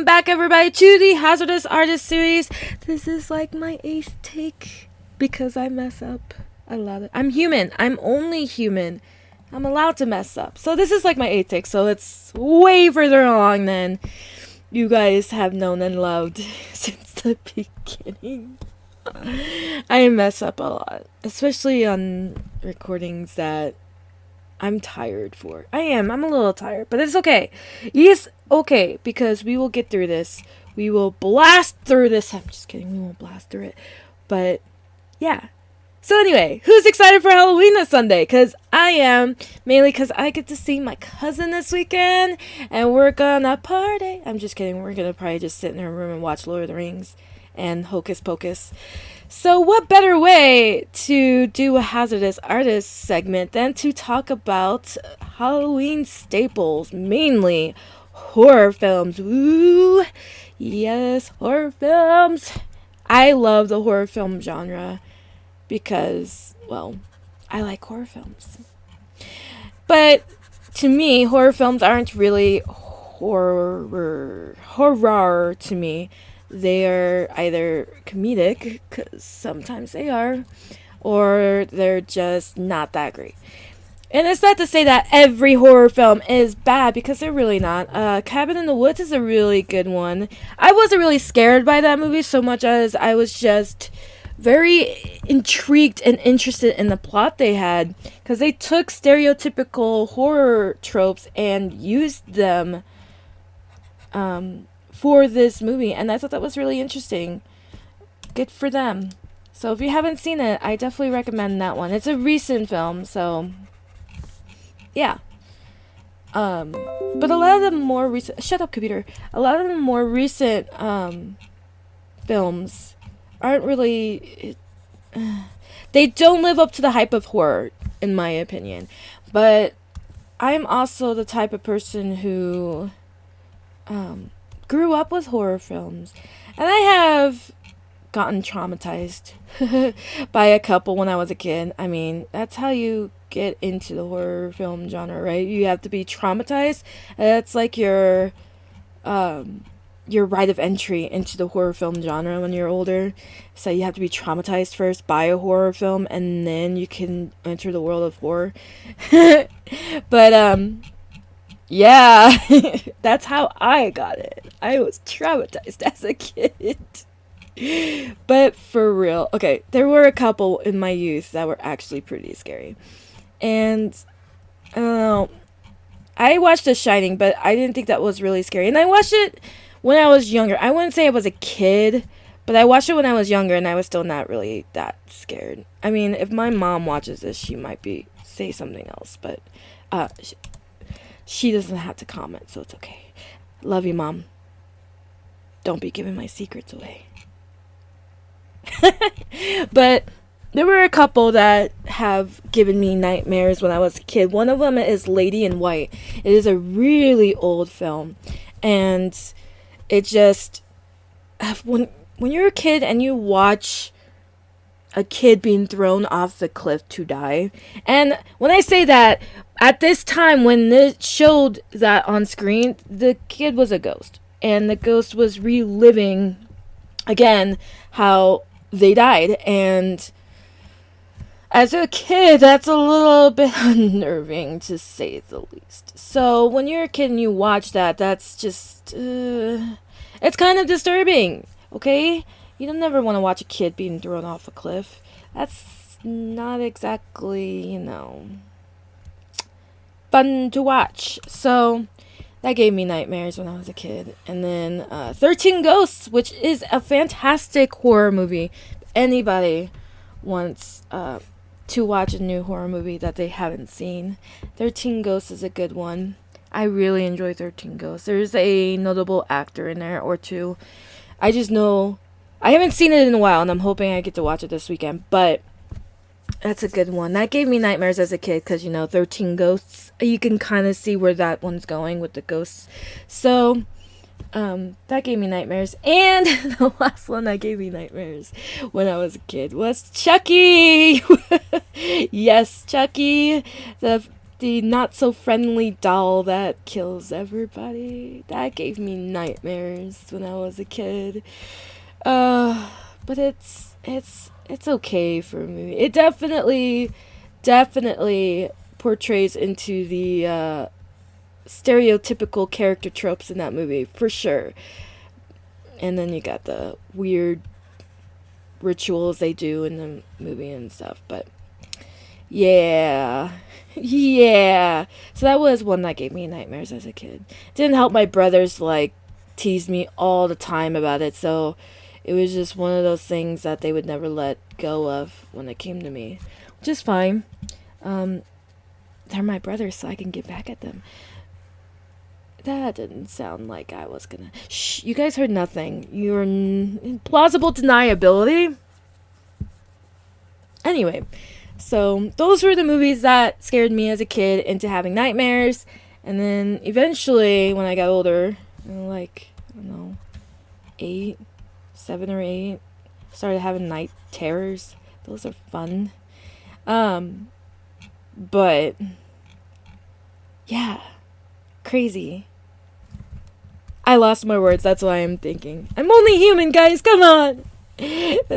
back, everybody, to the Hazardous Artist series. This is like my 8th take because I mess up a lot. I'm human. I'm only human. I'm allowed to mess up. So this is like my 8th take, so it's way further along than you guys have known and loved since the beginning. I mess up a lot, especially on recordings that I'm tired for. I'm a little tired, but it's okay. It's okay, because we will get through this. We will blast through this. I'm just kidding. We won't blast through it. But, yeah. So anyway, who's excited for Halloween this Sunday? Because I am, mainly because I get to see my cousin this weekend, and we're gonna party. I'm just kidding. We're gonna probably just sit in her room and watch Lord of the Rings and Hocus Pocus. So what better way to do a Hazardous Artist segment than to talk about Halloween staples, mainly horror films. Woo! Yes, horror films. I love the horror film genre because, well, I like horror films. But to me, horror films aren't really horror to me. They are either comedic, because sometimes they are, or they're just not that great. And it's not to say that every horror film is bad, because they're really not. Cabin in the Woods is a really good one. I wasn't really scared by that movie so much as I was just very intrigued and interested in the plot they had, because they took stereotypical horror tropes and used them for this movie, and I thought that was really interesting. Good for them. So if you haven't seen it, I definitely recommend that one. It's a recent film, so yeah. But a lot of the more recent, shut up computer, a lot of the more recent films aren't really, they don't live up to the hype of horror, in my opinion. But I'm also the type of person who grew up with horror films, and I have gotten traumatized by a couple when I was a kid. I mean, that's how you get into the horror film genre, right? You have to be traumatized. That's like your rite of entry into the horror film genre when you're older. So you have to be traumatized first by a horror film, and then you can enter the world of horror. But yeah, that's how I got it. I was traumatized as a kid. But for real, okay, there were a couple in my youth that were actually pretty scary. And I don't know, I watched The Shining, but I didn't think that was really scary. And I watched it when I was younger. I wouldn't say I was a kid, but I watched it when I was younger, and I was still not really that scared. I mean, if my mom watches this, she might say something else, but she doesn't have to comment, so it's okay. Love you, Mom. Don't be giving my secrets away. But there were a couple that have given me nightmares when I was a kid. One of them is Lady in White. It is a really old film, and it just, when you're a kid and you watch a kid being thrown off the cliff to die, and when I say that, at this time when it showed that on screen, the kid was a ghost, and the ghost was reliving again how they died. And as a kid, that's a little bit unnerving, to say the least. So when you're a kid and you watch that, that's just it's kind of disturbing. Okay, you don't never want to watch a kid being thrown off a cliff. That's not exactly, fun to watch. So that gave me nightmares when I was a kid. And then 13 Ghosts, which is a fantastic horror movie. If anybody wants to watch a new horror movie that they haven't seen, 13 Ghosts is a good one. I really enjoy 13 Ghosts. There's a notable actor in there or two. I just know, I haven't seen it in a while, and I'm hoping I get to watch it this weekend. But that's a good one. That gave me nightmares as a kid because, 13 Ghosts. You can kind of see where that one's going with the ghosts. So, that gave me nightmares. And the last one that gave me nightmares when I was a kid was Chucky. Yes, Chucky. The the not so friendly doll that kills everybody. That gave me nightmares when I was a kid. But it's okay for a movie. It definitely portrays into the stereotypical character tropes in that movie for sure. And then you got the weird rituals they do in the movie and stuff, but yeah. Yeah. So that was one that gave me nightmares as a kid. Didn't help my brothers like tease me all the time about it, so it was just one of those things that they would never let go of when it came to me. Which is fine. They're my brothers, so I can get back at them. That didn't sound like I was gonna. Shh, you guys heard nothing. You're plausible deniability. Anyway, so those were the movies that scared me as a kid into having nightmares. And then eventually, when I got older, like, I don't know, 7 or 8, started having night terrors. Those are fun. But, yeah, crazy. I lost my words, that's why I'm thinking. I'm only human, guys, come on! I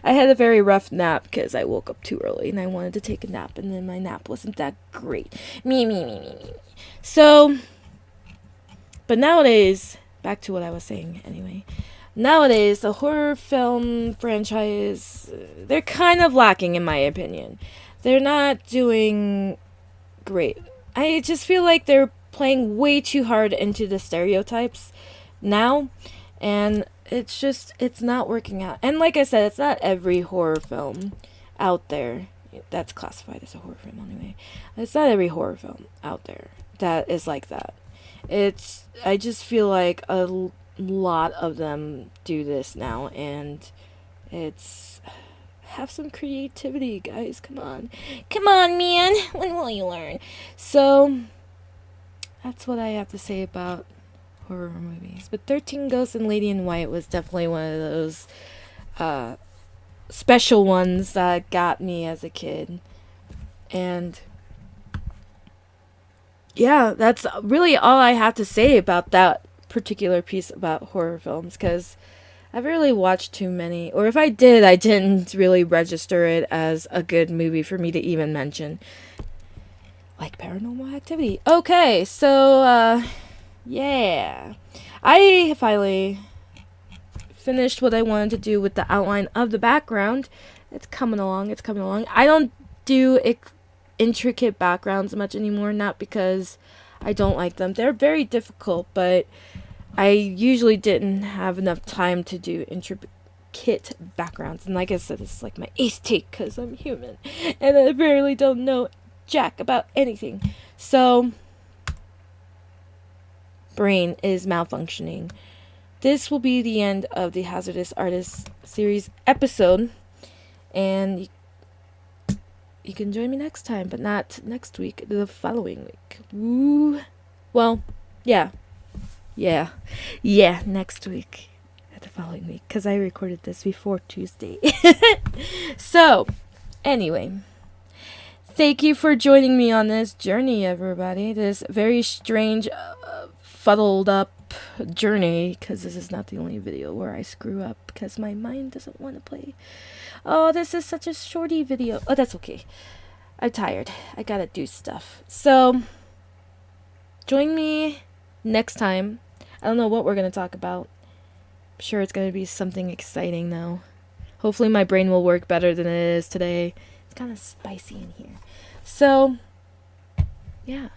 had a very rough nap because I woke up too early and I wanted to take a nap, and then my nap wasn't that great. Me. So, but nowadays, back to what I was saying anyway. Nowadays, the horror film franchise, they're kind of lacking in my opinion. They're not doing great. I just feel like they're playing way too hard into the stereotypes now, and it's not working out. And like I said, it's not every horror film out there that's classified as a horror film anyway. It's not every horror film out there that is like that. I just feel like a lot of them do this now, and it's have some creativity, guys. Come on, man. When will you learn? So that's what I have to say about horror movies. But 13 Ghosts and Lady in White was definitely one of those special ones that got me as a kid. And yeah, that's really all I have to say about that particular piece about horror films, because I've really watched too many, or if I did, I didn't really register it as a good movie for me to even mention. Like Paranormal Activity. Okay, so, yeah. I finally finished what I wanted to do with the outline of the background. It's coming along. I don't do intricate backgrounds much anymore, not because I don't like them. They're very difficult, but I usually didn't have enough time to do intricate backgrounds. And like I said, it's like my ace take because I'm human and I barely don't know jack about anything. So, brain is malfunctioning. This will be the end of the Hazardous Artist series episode, and you can join me next time, but not next week, the following week. Woo. Well, yeah, next week, the following week, because I recorded this before Tuesday. So, anyway, thank you for joining me on this journey, everybody. This very strange, fuddled up journey, because this is not the only video where I screw up, because my mind doesn't want to play. Oh, this is such a shorty video. Oh, that's okay. I'm tired. I gotta do stuff. So, join me next time. I don't know what we're gonna talk about. I'm sure it's gonna be something exciting though. Hopefully my brain will work better than it is today. It's kind of spicy in here. So, yeah.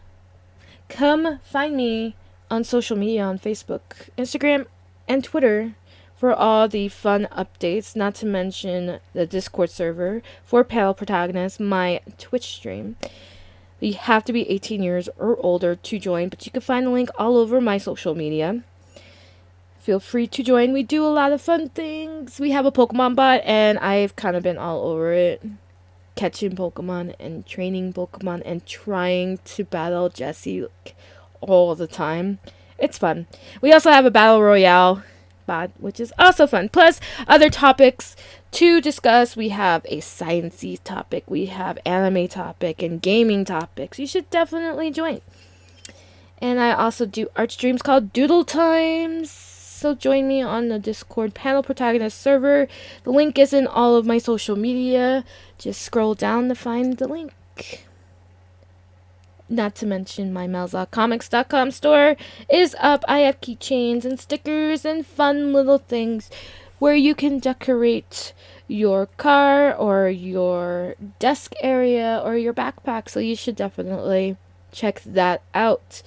Come find me on social media, on Facebook, Instagram, and Twitter for all the fun updates, not to mention the Discord server for Panel Protagonists, my Twitch stream. You have to be 18 years or older to join, but you can find the link all over my social media. Feel free to join. We do a lot of fun things. We have a Pokemon bot, and I've kind of been all over it. Catching Pokemon and training Pokemon and trying to battle Jessie all the time. It's fun. We also have a Battle Royale bot, which is also fun. Plus, other topics to discuss. We have a sciencey topic, we have anime topic, and gaming topics. You should definitely join. And I also do art streams called Doodle Times. So join me on the Discord panel protagonist server. The link is in all of my social media. Just scroll down to find the link. Not to mention my melzacomics.com store is up. I have keychains and stickers and fun little things where you can decorate your car or your desk area or your backpack. So you should definitely check that out.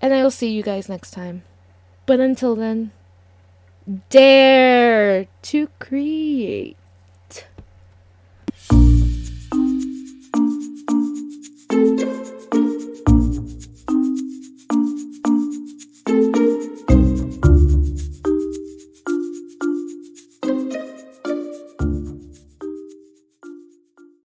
And I will see you guys next time. But until then, dare to create.